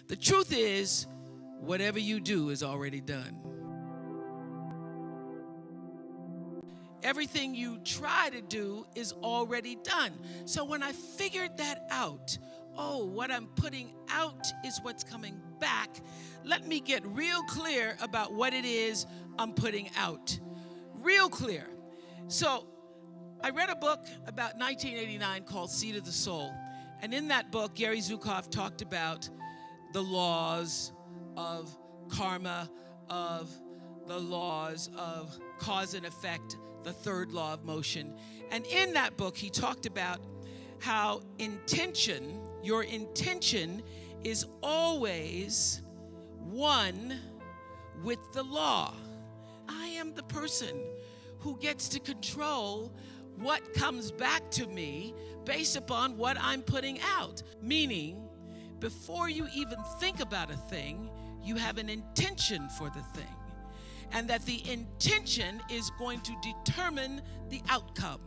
The truth is, whatever you do is already done. Everything you try to do is already done. So when I figured that out, oh, what I'm putting out is what's coming back, let me get real clear about what it is I'm putting out. Real clear. So I read a book about 1989 called Seed of the Soul. And in that book, Gary Zukav talked about the laws of karma, of the laws of cause and effect, the third law of motion. And in that book, he talked about how intention, your intention is always one with the law. I am the person who gets to control what comes back to me based upon what I'm putting out. Meaning, before you even think about a thing, you have an intention for the thing. And that the intention is going to determine the outcome.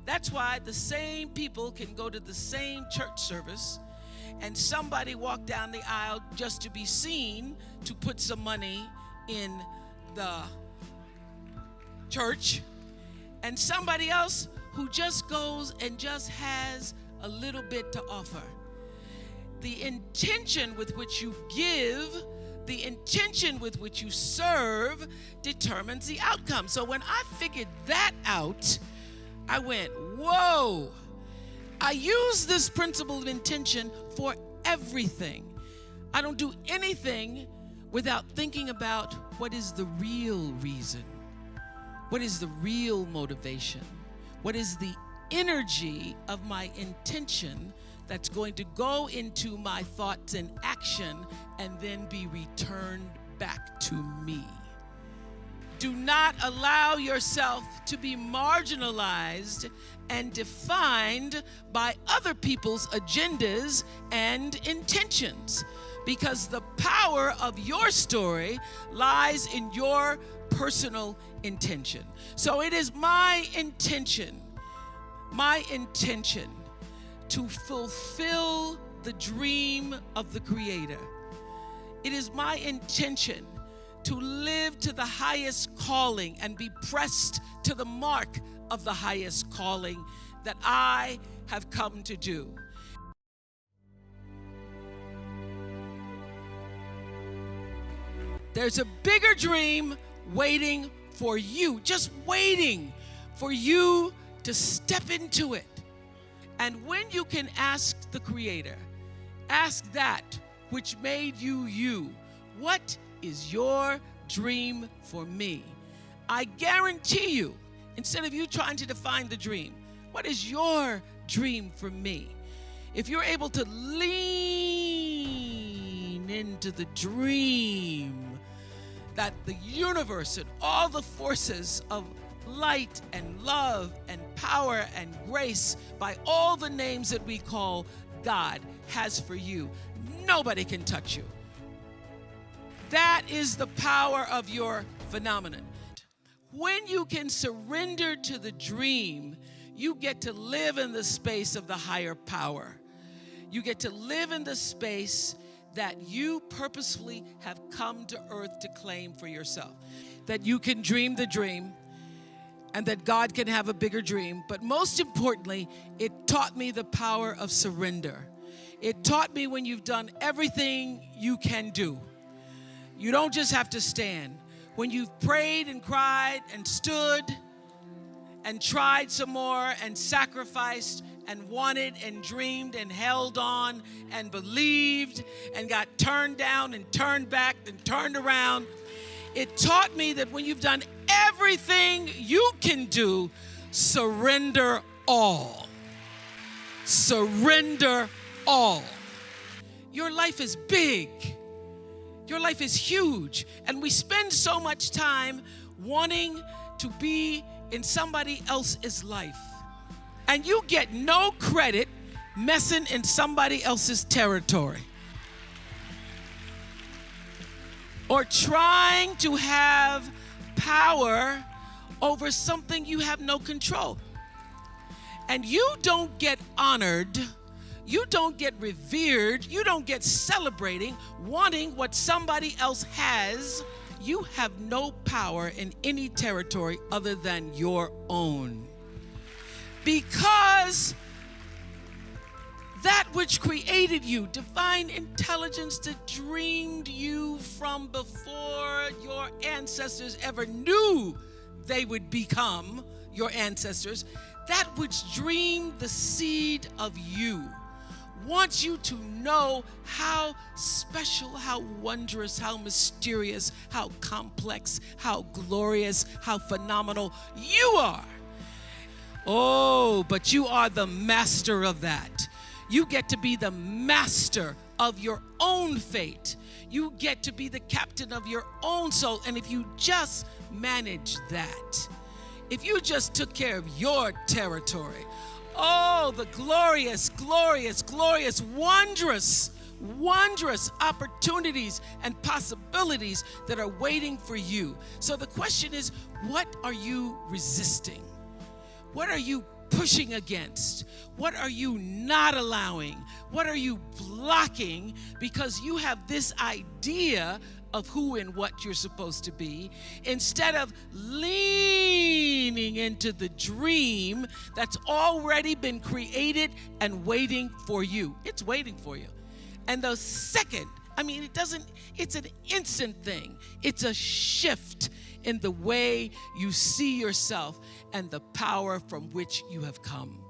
That's why the same people can go to the same church service and somebody walk down the aisle just to be seen to put some money in the church, and somebody else who just goes and just has a little bit to offer. The intention with which you give, the intention with which you serve determines the outcome. So when I figured that out, I went, whoa, I use this principle of intention for everything. I don't do anything without thinking about what is the real reason, what is the real motivation, what is the energy of my intention that's going to go into my thoughts and action and then be returned back to me. Do not allow yourself to be marginalized and defined by other people's agendas and intentions, because the power of your story lies in your personal intention. So it is my intention to fulfill the dream of the Creator. It is my intention to live to the highest calling and be pressed to the mark of the highest calling that I have come to do. There's a bigger dream waiting for you, just waiting for you to step into it. And when you can ask the Creator, ask that which made you you, what is your dream for me? I guarantee you, instead of you trying to define the dream, what is your dream for me? If you're able to lean into the dream that the universe and all the forces of light and love and power and grace, by all the names that we call God, has for you, nobody can touch you. That is the power of your phenomenon. When you can surrender to the dream, you get to live in the space of the higher power. You get to live in the space that you purposefully have come to earth to claim for yourself. That you can dream the dream, and that God can have a bigger dream. But most importantly, it taught me the power of surrender. It taught me when you've done everything you can do, you don't just have to stand. When you've prayed and cried and stood and tried some more and sacrificed and wanted and dreamed and held on and believed and got turned down and turned back and turned around, it taught me that when you've done everything you can do, surrender all. Surrender all. Your life is big. Your life is huge. And we spend so much time wanting to be in somebody else's life. And you get no credit messing in somebody else's territory, or trying to have power over something you have no control. And you don't get honored, You don't get revered. You don't get celebrating, wanting what somebody else has. You have no power in any territory other than your own. Because that which created you, divine intelligence that dreamed you from before your ancestors ever knew they would become your ancestors, that which dreamed the seed of you, wants you to know how special, how wondrous, how mysterious, how complex, how glorious, how phenomenal you are. Oh, but you are the master of that. You get to be the master of your own fate. You get to be the captain of your own soul. And if you just manage that, if you just took care of your territory, oh, the glorious, glorious, glorious, wondrous, wondrous opportunities and possibilities that are waiting for you. So the question is, what are you resisting? What are you pushing against? What are you not allowing? What are you blocking because you have this idea of who and what you're supposed to be, instead of leaning into the dream that's already been created and waiting for you. It's waiting for you. And the second, it's an instant thing. It's a shift in the way you see yourself and the power from which you have come.